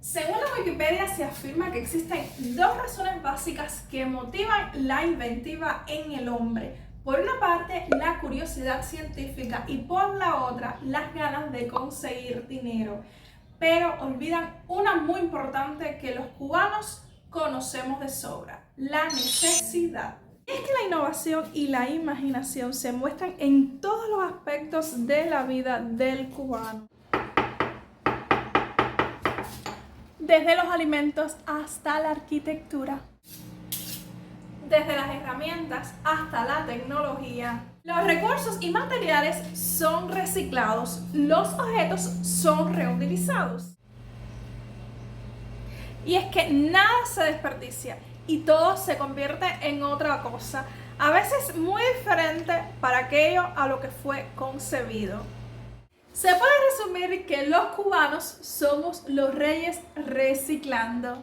Según la Wikipedia, se afirma que existen dos razones básicas que motivan la inventiva en el hombre. Por una parte, la curiosidad científica y por la otra, las ganas de conseguir dinero. Pero olvidan una muy importante que los cubanos conocemos de sobra: la necesidad. Es que la innovación y la imaginación se muestran en todos los aspectos de la vida del cubano. Desde los alimentos hasta la arquitectura, desde las herramientas hasta la tecnología. Los recursos y materiales son reciclados, los objetos son reutilizados. Y es que nada se desperdicia y todo se convierte en otra cosa, a veces muy diferente para aquello a lo que fue concebido. Se puede resumir que los cubanos somos los reyes reciclando.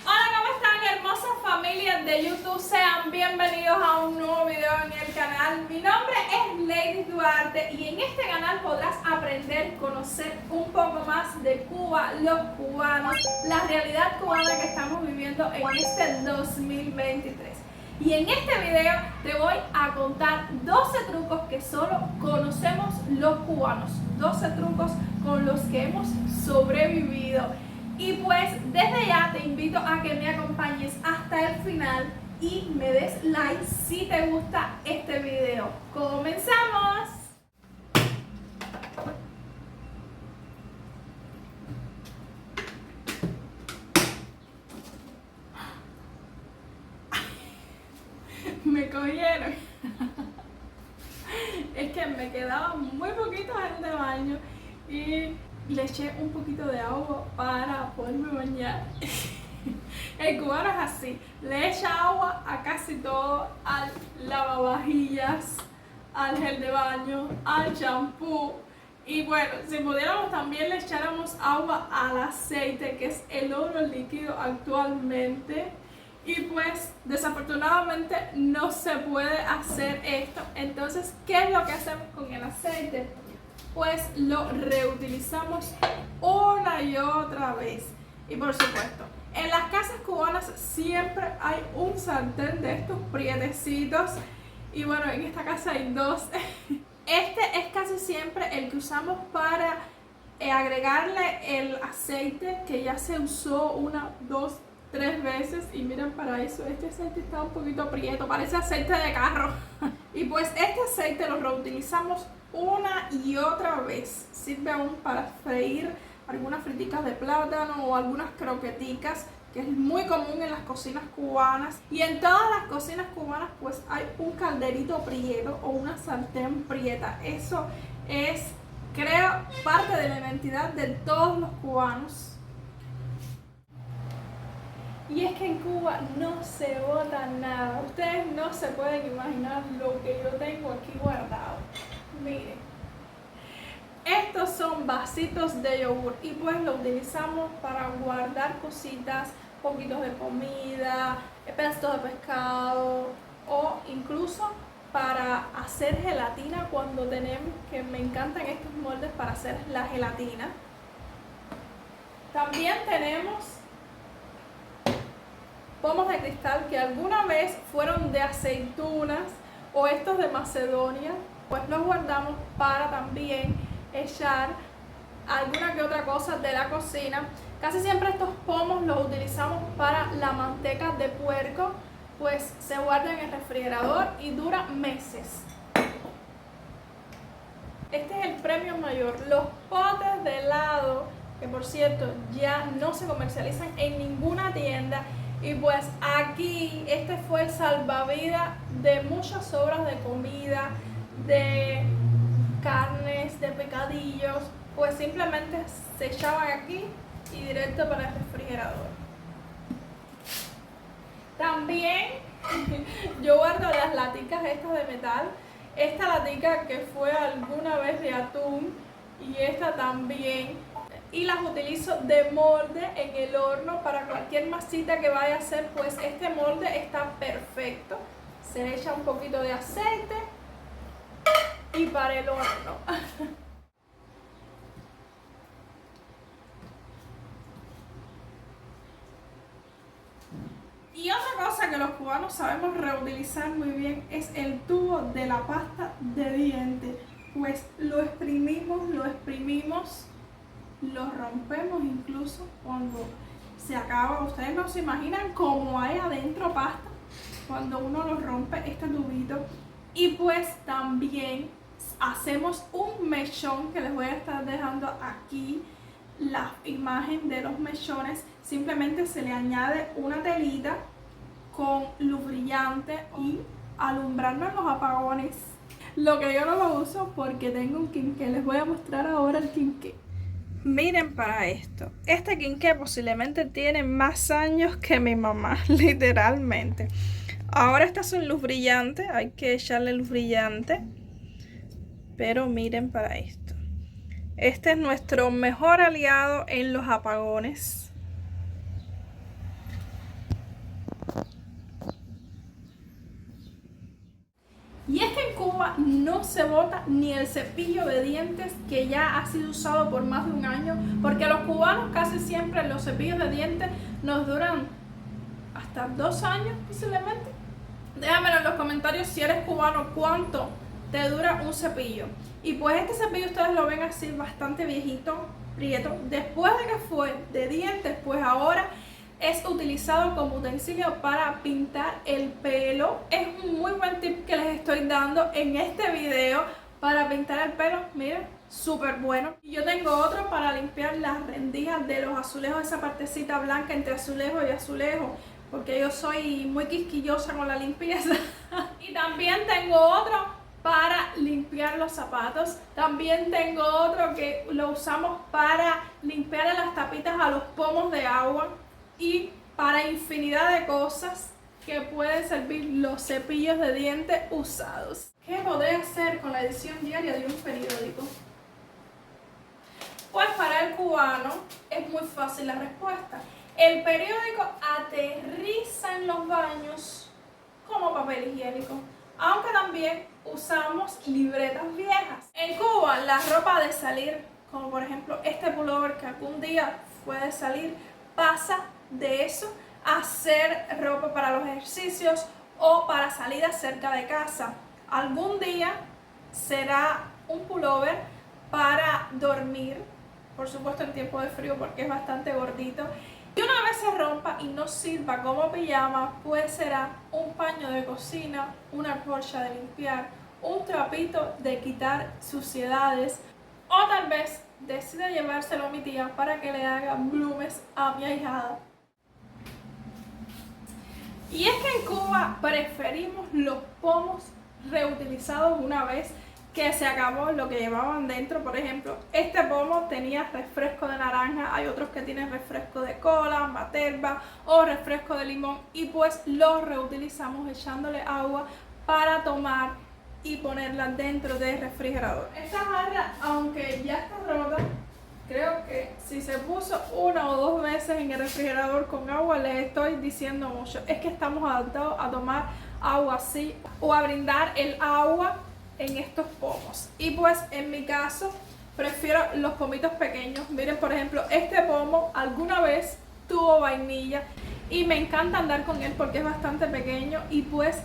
Hola, ¿cómo están, hermosas familias de YouTube? Sean bienvenidos a un nuevo video en el canal. Mi nombre es Lady Duarte y en este canal podrás aprender, conocer un poco más de Cuba, los cubanos, la realidad cubana que estamos viviendo en este 2023. Y en este video te voy a contar 12 trucos que solo conocemos los cubanos, 12 trucos con los que hemos sobrevivido. Y pues desde ya te invito a que me acompañes hasta el final y me des like si te gusta este video. ¡Comenzamos! Me cogieron. Es que me quedaba muy poquito en el baño y le eché un poquito de agua para poderme bañar. El cubano es así, le echa agua a casi todo, al lavavajillas, al gel de baño, al champú. Y bueno, si pudiéramos también le echáramos agua al aceite, que es el oro líquido actualmente. Y pues desafortunadamente no se puede hacer esto. Entonces, ¿qué es lo que hacemos con el aceite? Pues lo reutilizamos una y otra vez. Y por supuesto, en las casas cubanas siempre hay un sartén de estos prietecitos. Y bueno, en esta casa hay dos. Este es casi siempre el que usamos para agregarle el aceite que ya se usó una, dos, 3 veces. Y miren para eso, este aceite está un poquito prieto, parece aceite de carro. Y pues este aceite lo reutilizamos una y otra vez. Sirve aún para freír algunas friticas de plátano o algunas croqueticas, que es muy común en las cocinas cubanas. Y en todas las cocinas cubanas pues hay un calderito prieto o una sartén prieta. Eso es, creo, parte de la identidad de todos los cubanos. Y es que en Cuba no se bota nada. Ustedes no se pueden imaginar lo que yo tengo aquí guardado. Miren, estos son vasitos de yogur y pues lo utilizamos para guardar cositas, poquitos de comida, pedacitos de pescado o incluso para hacer gelatina cuando tenemos, que me encantan estos moldes para hacer la gelatina. También tenemos pomos de cristal que alguna vez fueron de aceitunas o estos de Macedonia, pues los guardamos para también echar alguna que otra cosa de la cocina. Casi siempre estos pomos los utilizamos para la manteca de puerco, pues se guarda en el refrigerador y dura meses. Este es el premio mayor, los potes de helado, que por cierto ya no se comercializan en ninguna tienda. Y pues aquí este fue el salvavidas de muchas sobras de comida, de carnes, de picadillos, pues simplemente se echaban aquí y directo para el refrigerador. También yo guardo las laticas estas de metal, esta latica que fue alguna vez de atún y esta también. Y las utilizo de molde en el horno para cualquier masita que vaya a hacer, pues este molde está perfecto. Se le echa un poquito de aceite y para el horno. cosa que los cubanos sabemos reutilizar muy bien es el tubo de la pasta de dientes. Pues lo exprimimos, lo rompemos incluso cuando se acaba. Ustedes no se imaginan cómo hay adentro pasta cuando uno lo rompe este tubito. Y pues también hacemos un mechón, que les voy a estar dejando aquí la imagen de los mechones. Simplemente se le añade una telita con luz brillante y alumbrarnos en los apagones. Lo que yo no lo uso porque tengo un quinqué. Les voy a mostrar ahora el quinqué. Miren para esto. Este quinqué posiblemente tiene más años que mi mamá, literalmente. Ahora estas son luz brillante, hay que echarle luz brillante. Pero miren para esto. Este es nuestro mejor aliado en los apagones. Y es que en Cuba no se bota ni el cepillo de dientes que ya ha sido usado por más de un año, porque los cubanos casi siempre los cepillos de dientes nos duran hasta 2 años posiblemente. Déjamelo en los comentarios si eres cubano cuánto te dura un cepillo. Y pues este cepillo ustedes lo ven así bastante viejito, prieto. Después de que fue de dientes, pues ahora es utilizado como utensilio para pintar el pelo. Es un muy buen tip que les estoy dando en este video para pintar el pelo. Miren, súper bueno. Y yo tengo otro para limpiar las rendijas de los azulejos, esa partecita blanca entre azulejo y azulejo, porque yo soy muy quisquillosa con la limpieza. Y también tengo otro para limpiar los zapatos. También tengo otro que lo usamos para limpiar las tapitas a los pomos de agua y para infinidad de cosas que pueden servir los cepillos de dientes usados. ¿Qué podré hacer con la edición diaria de un periódico? Pues para el cubano es muy fácil la respuesta. El periódico aterriza en los baños como papel higiénico, aunque también usamos libretas viejas. En Cuba la ropa de salir, como por ejemplo este pullover que algún día fue de salir, pasa de eso a ser ropa para los ejercicios o para salidas cerca de casa. Algún día será un pullover para dormir, por supuesto en tiempo de frío porque es bastante gordito. Y una vez se rompa y no sirva como pijama, pues será un paño de cocina, una colcha de limpiar, un trapito de quitar suciedades, o tal vez decida llevárselo a mi tía para que le haga bloomies a mi ahijada. Y es que en Cuba preferimos los pomos reutilizados una vez que se acabó lo que llevaban dentro. Por ejemplo, este pomo tenía refresco de naranja, hay otros que tienen refresco de cola, materba o refresco de limón, y pues los reutilizamos echándole agua para tomar y ponerla dentro del refrigerador. Esta jarra, aunque ya está rota, creo que si se puso 1 o 2 veces en el refrigerador con agua, les estoy diciendo mucho. Es que estamos adaptados a tomar agua así o a brindar el agua en estos pomos. Y pues en mi caso prefiero los pomitos pequeños. Miren, por ejemplo, este pomo alguna vez tuvo vainilla y me encanta andar con él porque es bastante pequeño y pues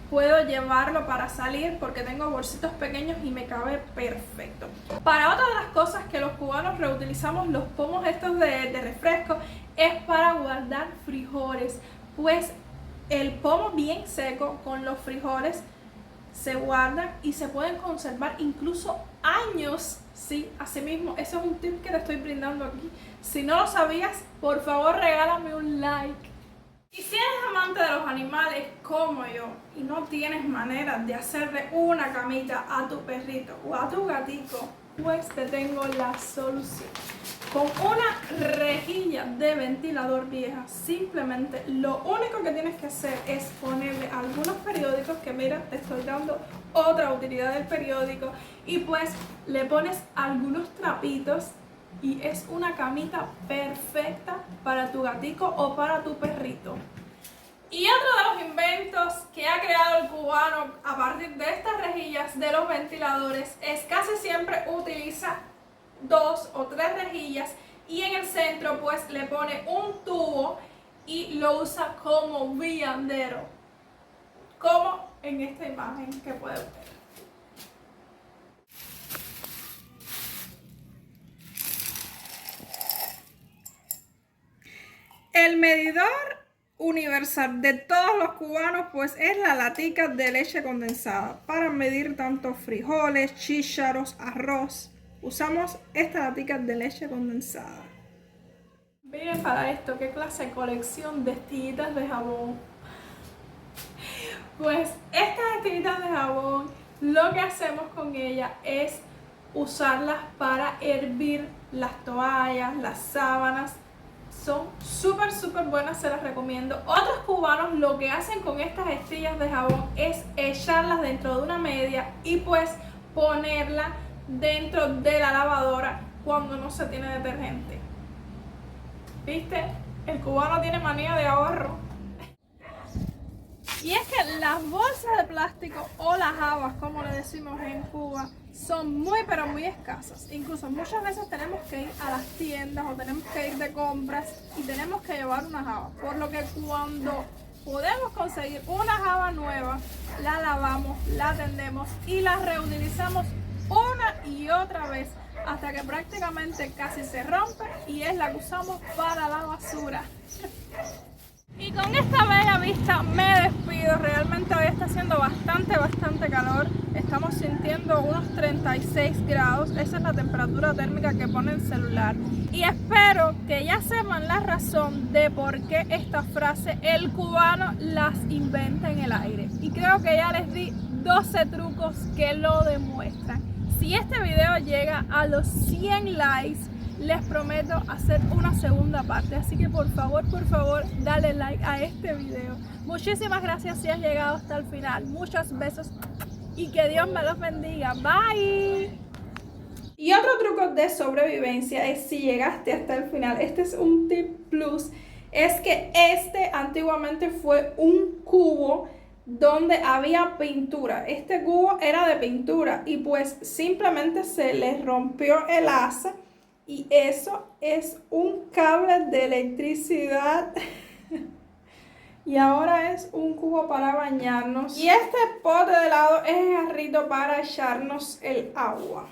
puedo llevarlo para salir porque tengo bolsitos pequeños y me cabe perfecto. Para otra de las cosas que los cubanos reutilizamos los pomos estos de refresco es para guardar frijoles. Pues el pomo bien seco con los frijoles se guardan y se pueden conservar incluso años. Sí, así mismo, ese es un tip que te estoy brindando aquí. Si no lo sabías, por favor regálame un like. Y si eres amante de los animales como yo y no tienes manera de hacerle una camita a tu perrito o a tu gatito, pues te tengo la solución. Con una rejilla de ventilador vieja, simplemente lo único que tienes que hacer es ponerle algunos periódicos, que mira, te estoy dando otra utilidad del periódico, y pues le pones algunos trapitos y es una camita perfecta para tu gatico o para tu perrito. Y otro de los inventos que ha creado el cubano a partir de estas rejillas de los ventiladores es casi siempre utiliza 2 o 3 rejillas y en el centro pues le pone un tubo y lo usa como viandero, como en esta imagen que pueden ver. El medidor universal de todos los cubanos pues es la latica de leche condensada para medir tanto frijoles, chícharos, arroz. Usamos esta latica de leche condensada. Miren para esto qué clase de colección de estillitas de jabón. Pues estas estillitas de jabón, lo que hacemos con ellas es usarlas para hervir las toallas, las sábanas. Son súper buenas, se las recomiendo. Otros cubanos lo que hacen con estas estillas de jabón es echarlas dentro de una media y pues ponerla dentro de la lavadora cuando no se tiene detergente. ¿Viste? El cubano tiene manía de ahorro. Y es que las bolsas de plástico o las habas, como le decimos en Cuba, son muy pero muy escasas. Incluso muchas veces tenemos que ir a las tiendas o tenemos que ir de compras y tenemos que llevar una java. Por lo que cuando podemos conseguir una java nueva, la lavamos, la tendemos y la reutilizamos una y otra vez hasta que prácticamente casi se rompe y es la que usamos para la basura. Y con esta bella vista me despido. Realmente hoy está haciendo bastante calor. Estamos sintiendo unos 36 grados. Esa es la temperatura térmica que pone el celular. Y espero que ya sepan la razón de por qué esta frase el cubano las inventa en el aire. Y creo que ya les di 12 trucos que lo demuestran. Si este video llega a los 100 likes, les prometo hacer una segunda parte, así que por favor, dale like a este video. Muchísimas gracias si has llegado hasta el final. Muchos besos y que Dios me los bendiga. Bye. Y otro truco de sobrevivencia es si llegaste hasta el final. Este es un tip plus. Es que este antiguamente fue un cubo donde había pintura. Este cubo era de pintura y pues simplemente se le rompió el asa. Y eso es un cable de electricidad. Y ahora es un cubo para bañarnos. Y este pote de helado es el jarrito para echarnos el agua.